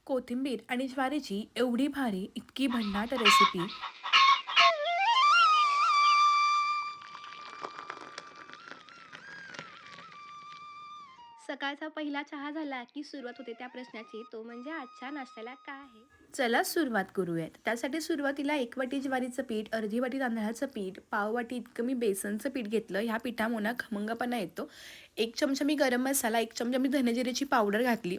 कोथिंबीर आणि ज्वारीची एवढी भारी, इतकी भन्नाट रेसिपी. सकाळचा पहिला चहा झाला की सुरुवात होते त्या प्रश्नाची, तो म्हणजे आजच्या नाश्त्याला काय आहे? चला सुरुवात करूयात. त्यासाठी सुरुवातीला 1 वाटी ज्वारीचं पीठ, अर्धी वाटी तांदळाचं पीठ, पाव वाटी इतकं मी बेसनचं पीठ घेतलं. ह्या पिठामुळं खमंगपणा येतो. 1 चमचा मी गरम मसाला, 1 चमचा मी धने पावडर घातली.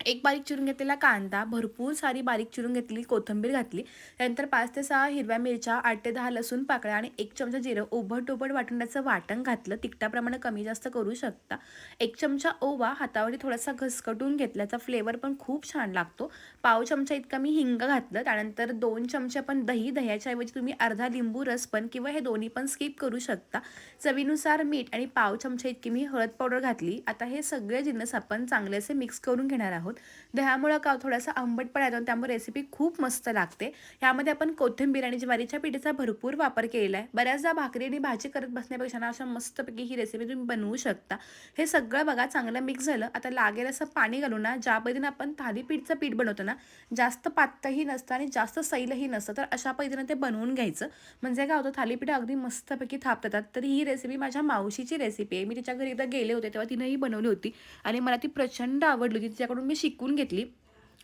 एक बारीक चिरून घेतलेला कांदा, भरपूर सारी बारीक चिरून घेतलेली कोथिंबीर घातली. त्यानंतर 5 ते 6 हिरव्या मिरच्या, 8 ते 10 लसूण पाकळ्या आणि 1 चमचा जिरं ओबड-धोबड वाटून त्याचं वाटण घातलं. तिखटाप्रमाणे कमी जास्त करू शकता. 1 चमचा ओवा हातावर थोडासा घसकटून घेतल्याचा फ्लेवर पण खूप छान लागतो. पाव चमचा इतका मी हिंग घातलं. त्यानंतर 2 चमचे पण दही, दह्याच्या ऐवजी तुम्ही अर्धा लिंबू रस पण किंवा हे दोन्ही पण स्किप करू शकता. चवीनुसार मीठ आणि पाव चमचा इतकी मी हळद पावडर घातली. आता हे सगळे जिन्नस आपण चांगले असे मिक्स करून घेणार आहोत. दह्यामुळं का थोडासा आंबटपणा येतो आणि त्यामुळे रेसिपी खूप मस्त लागते. यामध्ये आपण कोथिंबीर आणि ज्वारीच्या पिठाचा भरपूर वापर केलेला आहे. बऱ्याचदा भाकरी आणि भाजी करत बसण्यापेक्षा ना अशा मस्तपैकी ही रेसिपी तुम्ही बनवू शकता. हे सगळं बघा चांगलं मिक्स झालं. आता लागेल असं पाणी घालून ना, ज्या पद्धतीने आपण थालीपीठचं पीठ बनवतो ना, जास्त पातळही नसतं आणि जास्त सैलही नसतं. तर अशा पद्धतीने ते बनवून घ्यायचं. म्हणजे काय होतं, थालीपीठ अगदी मस्तपैकी थापतात. तर ही रेसिपी माझ्या मावशीची रेसिपी आहे. मी तिच्या घरी एकदा गेले होते तेव्हा तिनं ही बनवली होती आणि मला ती प्रचंड आवडली होती. तिच्याकडून मी शिकून घेतली.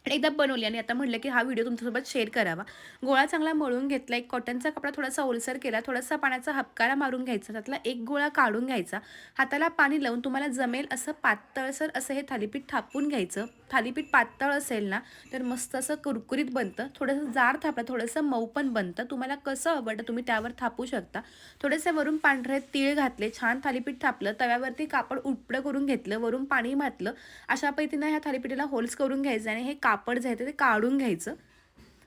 आणि एकदा बनवली आणि आता म्हटलं की हा व्हिडिओ तुमच्यासोबत शेअर करावा. गोळा चांगला मळून घेतला. एक कॉटनचा कपडा थोडासा ओलसर केला. थोडासा पाण्याचा हबकारा मारून घ्यायचा. त्यातला एक गोळा काढून घ्यायचा. हाताला पाणी लावून तुम्हाला जमेल असं पातळसर असं हे थालीपीठ थापून घ्यायचं. थालीपीठ पातळ असेल ना, तर मस्त असं कुरकुरीत बनतं. थोडंसं जाड थापलं, थोडंसं मऊ पण बनतं. तुम्हाला कसं आवडतं तुम्ही त्यावर थापू शकता. थोडेसे वरून पांढरे तीळ घातले. छान थालीपीठ थापलं. तव्यावरती कापड उपडं करून घेतलं. वरून पाणी घातलं. अशा पद्धतीनं ह्या थालीपीठाला होल्स करून घ्यायचे आणि हे कापड जे आहे ते काढून घ्यायचं.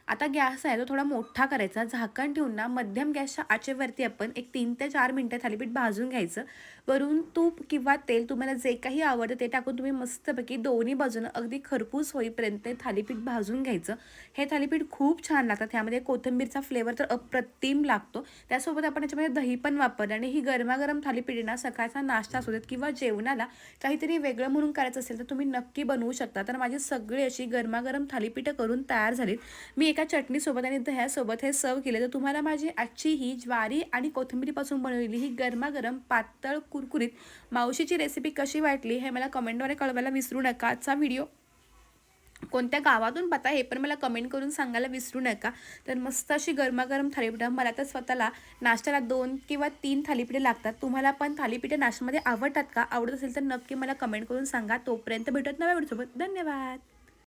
आता गॅस आहे तो थोडा मोठा करायचा. झाकण ठेवून ना मध्यम गॅसच्या आचेवरती आपण एक 3 ते 4 मिनिटं थालीपीठ भाजून घ्यायचं. वरून तूप किंवा तेल तुम्हाला जे काही आवडतं ते टाकून तुम्ही मस्तपैकी दोन्ही बाजूनं अगदी खरपूस होईपर्यंत ते थालीपीठ भाजून घ्यायचं. हे थालीपीठ खूप छान लागतात. ह्यामध्ये कोथिंबीरचा फ्लेवर तर अप्रतिम लागतो. त्यासोबत आपण याच्यामध्ये दही पण वापरलं आणि ही गरमागरम थालीपीठ ना सकाळचा नाश्ता असू देत किंवा जेवणाला काहीतरी वेगळं म्हणून करायचं असेल तर तुम्ही नक्की बनवू शकता. तर माझी सगळी अशी गरमागरम थालीपीठं करून तयार झालीत. मी एका चटणीसोबत आणि दह्यासोबत हे सर्व केले. तर तुम्हाला माझी आजची ही ज्वारी आणि कोथिंबीरीपासून बनवलेली ही गरमागरम पातळ कुरकुरीत मावशीची रेसिपी कशी वाटली हे मला कमेंटद्वारे कळवायला विसरू नका. आजचा व्हिडिओ कोणत्या गावातून पाहता हे पण मला कमेंट करून सांगायला विसरू नका. तर मस्त अशी गरमागरम थालीपीठं मला तर स्वतःला नाश्त्याला 2 किंवा 3 थालीपीठे लागतात. तुम्हाला पण थालीपीठे नाश्त्यामध्ये आवडतात का? आवडत असेल तर नक्की मला कमेंट करून सांगा. तोपर्यंत भेटत नव्या व्हिडिओसोबत. धन्यवाद.